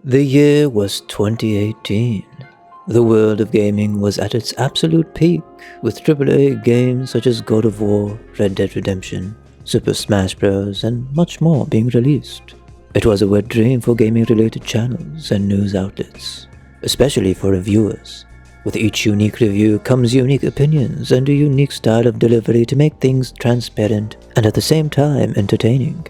The year was 2018. The world of gaming was at its absolute peak, with AAA games such as God of War, Red Dead Redemption, Super Smash Bros, and much more being released. It was a wet dream for gaming-related channels and news outlets, especially for reviewers. With each unique review comes unique opinions and a unique style of delivery to make things transparent and at the same time entertaining.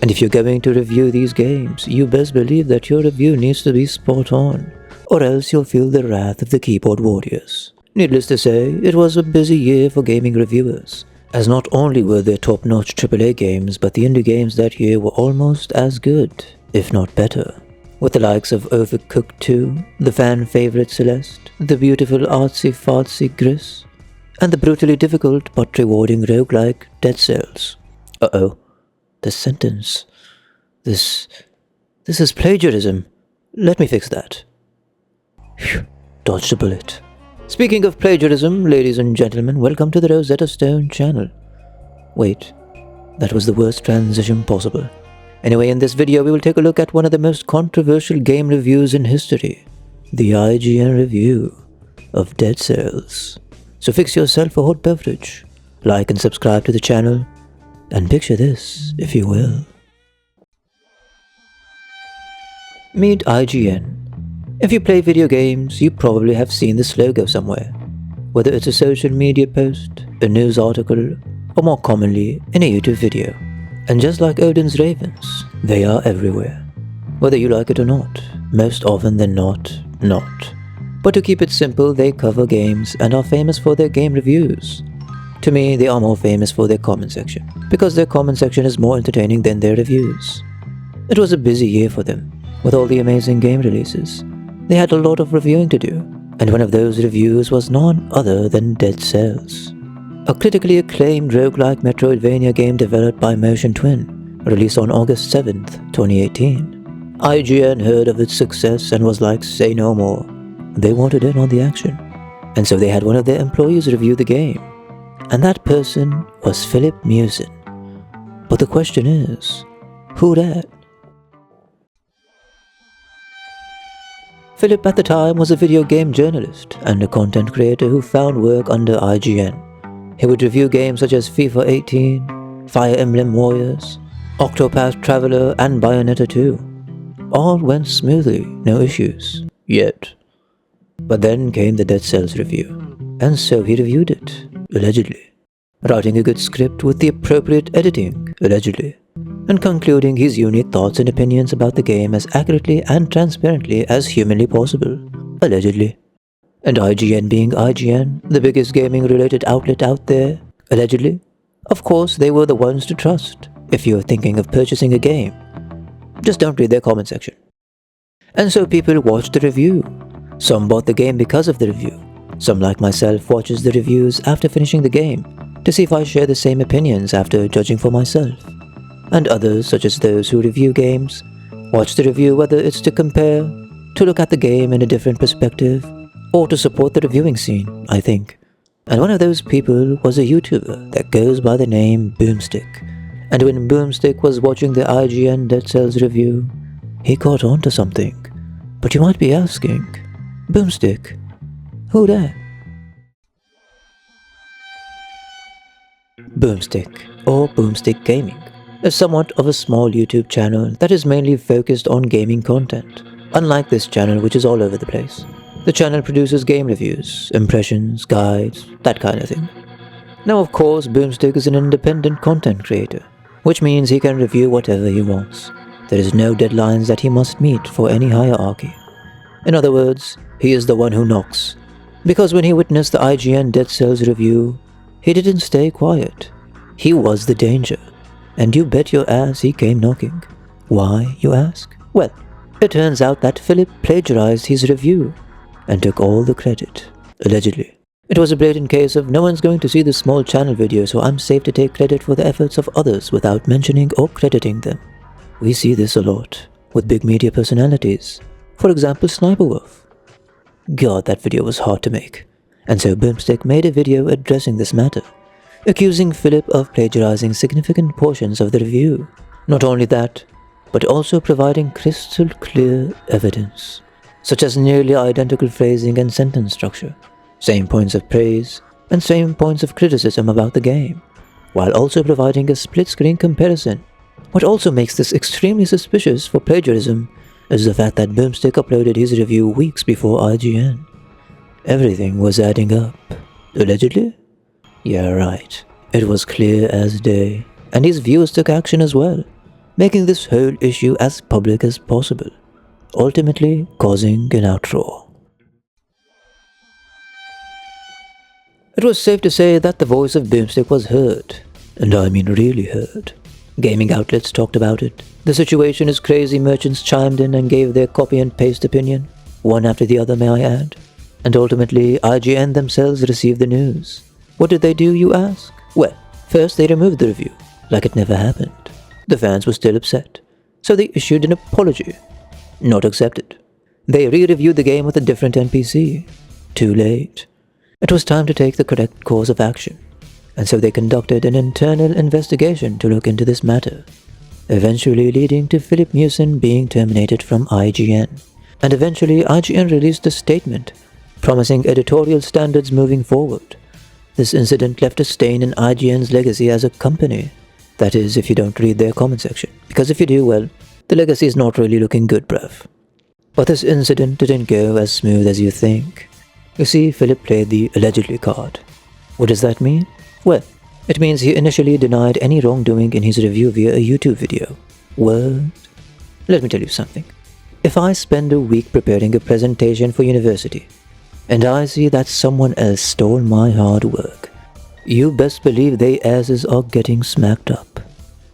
And if you're going to review these games, you best believe that your review needs to be spot on, or else you'll feel the wrath of the keyboard warriors. Needless to say, it was a busy year for gaming reviewers, as not only were there top-notch AAA games, but the indie games that year were almost as good, if not better. With the likes of Overcooked 2, the fan-favorite Celeste, the beautiful artsy-fartsy Gris, and the brutally difficult but rewarding roguelike Dead Cells. Uh-oh. This sentence. This is plagiarism. Let me fix that. Phew, dodged a bullet. Speaking of plagiarism, ladies and gentlemen, welcome to the Rosetta Stone channel. Wait, that was the worst transition possible. Anyway, in this video we will take a look at one of the most controversial game reviews in history. The IGN review of Dead Cells. So fix yourself a hot beverage, like and subscribe to the channel, and picture this, if you will. Meet IGN. If you play video games, you probably have seen this logo somewhere, whether it's a social media post, a news article, or more commonly, in a YouTube video. And just like Odin's ravens, they are everywhere. Whether you like it or not, most often than not. But to keep it simple, they cover games and are famous for their game reviews. To me, they are more famous for their comment section, because their comment section is more entertaining than their reviews. It was a busy year for them, with all the amazing game releases. They had a lot of reviewing to do, and one of those reviews was none other than Dead Cells, a critically acclaimed roguelike Metroidvania game developed by Miucin, released on August 7th, 2018. IGN heard of its success and was like, say no more. They wanted in on the action, and so they had one of their employees review the game. And that person was Filip Miucin. But the question is, who dat? Filip at the time was a video game journalist and a content creator who found work under IGN. He would review games such as FIFA 18, Fire Emblem Warriors, Octopath Traveler, and Bayonetta 2. All went smoothly, no issues. Yet. But then came the Dead Cells review, and so he reviewed it. Allegedly, writing a good script with the appropriate editing, allegedly, and concluding his unique thoughts and opinions about the game as accurately and transparently as humanly possible, allegedly. And IGN being IGN, the biggest gaming-related outlet out there, allegedly, of course they were the ones to trust if you're thinking of purchasing a game. Just don't read their comment section. And so people watched the review. Some bought the game because of the review. Some, like myself, watches the reviews after finishing the game to see if I share the same opinions after judging for myself. And others, such as those who review games, watch the review whether it's to compare, to look at the game in a different perspective, or to support the reviewing scene, I think. And one of those people was a YouTuber that goes by the name Boomstick. And when Boomstick was watching the IGN Dead Cells review, he caught on to something. But you might be asking, Boomstick, who dat? Boomstick, or Boomstick Gaming, is somewhat of a small YouTube channel that is mainly focused on gaming content, unlike this channel which is all over the place. The channel produces game reviews, impressions, guides, that kind of thing. Now of course, Boomstick is an independent content creator, which means he can review whatever he wants. There is no deadlines that he must meet for any hierarchy. In other words, he is the one who knocks. Because when he witnessed the IGN Dead Cells review, he didn't stay quiet. He was the danger. And you bet your ass he came knocking. Why, you ask? Well, it turns out that Filip plagiarized his review and took all the credit, allegedly. It was a blatant case of no one's going to see this small channel video, so I'm safe to take credit for the efforts of others without mentioning or crediting them. We see this a lot with big media personalities. For example, Sniper Wolf. God, that video was hard to make. And so Boomstick made a video addressing this matter, accusing Filip of plagiarizing significant portions of the review. Not only that, but also providing crystal clear evidence, such as nearly identical phrasing and sentence structure, same points of praise, and same points of criticism about the game, while also providing a split-screen comparison. What also makes this extremely suspicious for plagiarism is the fact that Boomstick uploaded his review weeks before IGN. Everything was adding up. Allegedly? Yeah, right. It was clear as day, and his viewers took action as well, making this whole issue as public as possible, ultimately causing an outroar. It was safe to say that the voice of Boomstick was heard, and I mean really heard. Gaming outlets talked about it. The situation is crazy merchants chimed in and gave their copy and paste opinion, one after the other may I add. And ultimately, IGN themselves received the news. What did they do, you ask? Well, first they removed the review, like it never happened. The fans were still upset, so they issued an apology. Not accepted. They re-reviewed the game with a different NPC. Too late. It was time to take the correct course of action, and so they conducted an internal investigation to look into this matter, eventually leading to Filip Miucin being terminated from IGN. And eventually IGN released a statement promising editorial standards moving forward. This incident left a stain in IGN's legacy as a company. That is, if you don't read their comment section, because if you do, well, the legacy is not really looking good, bruv. But this incident didn't go as smooth as you think. You see, Filip played the allegedly card. What does that mean? Well, it means he initially denied any wrongdoing in his review via a YouTube video. What? Let me tell you something. If I spend a week preparing a presentation for university, and I see that someone else stole my hard work, you best believe they asses are getting smacked up.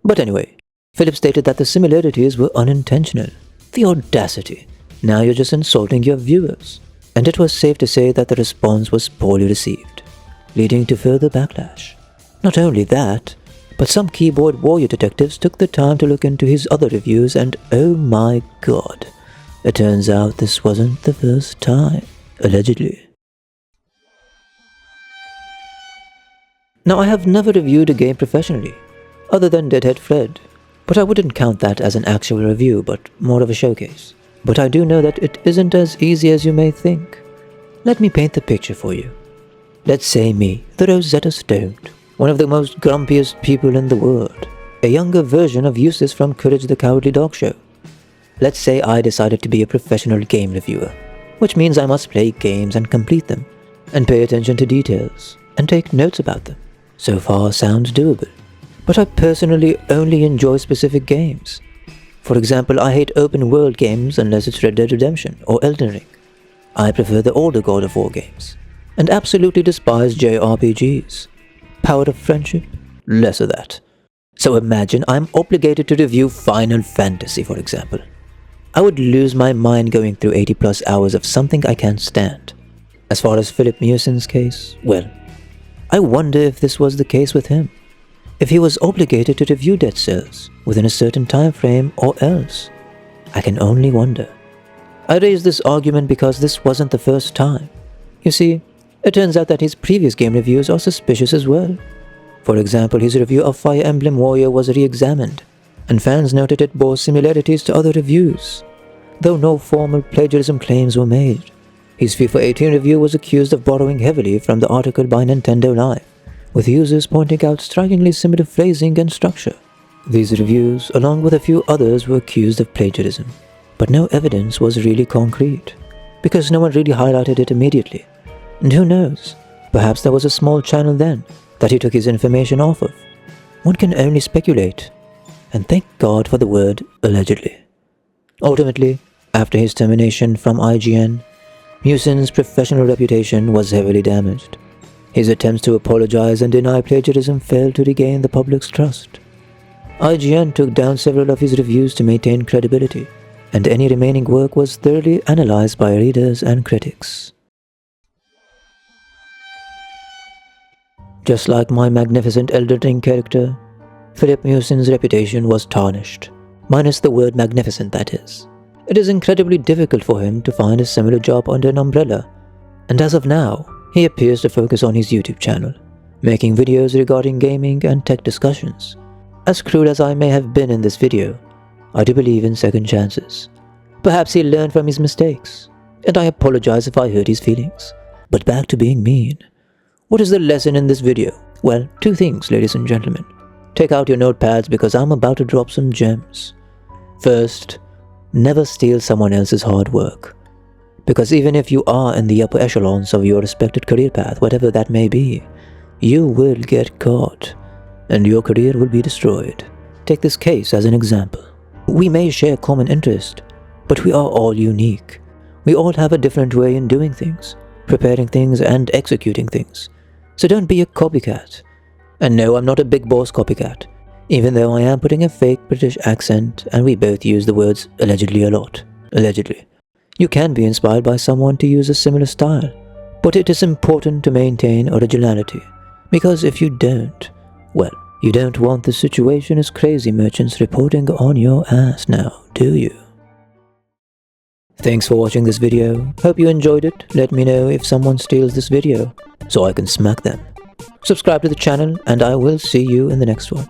But anyway, Filip stated that the similarities were unintentional. The audacity. Now you're just insulting your viewers. And it was safe to say that the response was poorly received, leading to further backlash. Not only that, but some keyboard warrior detectives took the time to look into his other reviews, and oh my god, it turns out this wasn't the first time, allegedly. Now I have never reviewed a game professionally, other than Deadhead Fred, but I wouldn't count that as an actual review, but more of a showcase. But I do know that it isn't as easy as you may think. Let me paint the picture for you. Let's say me, the Rosetta Stone, one of the most grumpiest people in the world, a younger version of Eustace from Courage the Cowardly Dog Show. Let's say I decided to be a professional game reviewer, which means I must play games and complete them, and pay attention to details, and take notes about them. So far sounds doable. But I personally only enjoy specific games. For example, I hate open world games unless it's Red Dead Redemption or Elden Ring. I prefer the older God of War games, and absolutely despise JRPGs. Power of Friendship? Less of that. So imagine I'm obligated to review Final Fantasy, for example. I would lose my mind going through 80 plus hours of something I can't stand. As far as Filip Miucin's case, well, I wonder if this was the case with him. If he was obligated to review Dead Cells within a certain time frame or else. I can only wonder. I raise this argument because this wasn't the first time. You see, it turns out that his previous game reviews are suspicious as well. For example, his review of Fire Emblem Warrior was re-examined, and fans noted it bore similarities to other reviews, though no formal plagiarism claims were made. His FIFA 18 review was accused of borrowing heavily from the article by Nintendo Live, with users pointing out strikingly similar phrasing and structure. These reviews, along with a few others, were accused of plagiarism, but no evidence was really concrete, because no one really highlighted it immediately. And who knows, perhaps there was a small channel then that he took his information off of. One can only speculate, and thank God for the word allegedly. Ultimately, after his termination from IGN, Miucin's professional reputation was heavily damaged. His attempts to apologize and deny plagiarism failed to regain the public's trust. IGN took down several of his reviews to maintain credibility, and any remaining work was thoroughly analyzed by readers and critics. Just like my magnificent Elden Ring character, Filip Miucin's reputation was tarnished, minus the word magnificent, that is. It is incredibly difficult for him to find a similar job under an umbrella, and as of now, he appears to focus on his YouTube channel, making videos regarding gaming and tech discussions. As cruel as I may have been in this video, I do believe in second chances. Perhaps he learned from his mistakes, and I apologize if I hurt his feelings. But back to being mean. What is the lesson in this video? Well, two things, ladies and gentlemen. Take out your notepads because I'm about to drop some gems. First, never steal someone else's hard work. Because even if you are in the upper echelons of your respected career path, whatever that may be, you will get caught, and your career will be destroyed. Take this case as an example. We may share common interest, but we are all unique. We all have a different way in doing things, preparing things and executing things. So don't be a copycat. And no, I'm not a big boss copycat, even though I am putting a fake British accent and we both use the words allegedly a lot. Allegedly. You can be inspired by someone to use a similar style, but it is important to maintain originality, because if you don't, well, you don't want the situation as crazy merchants reporting on your ass now, do you? Thanks for watching this video. Hope you enjoyed it. Let me know if someone steals this video, so I can smack them. Subscribe to the channel, and I will see you in the next one.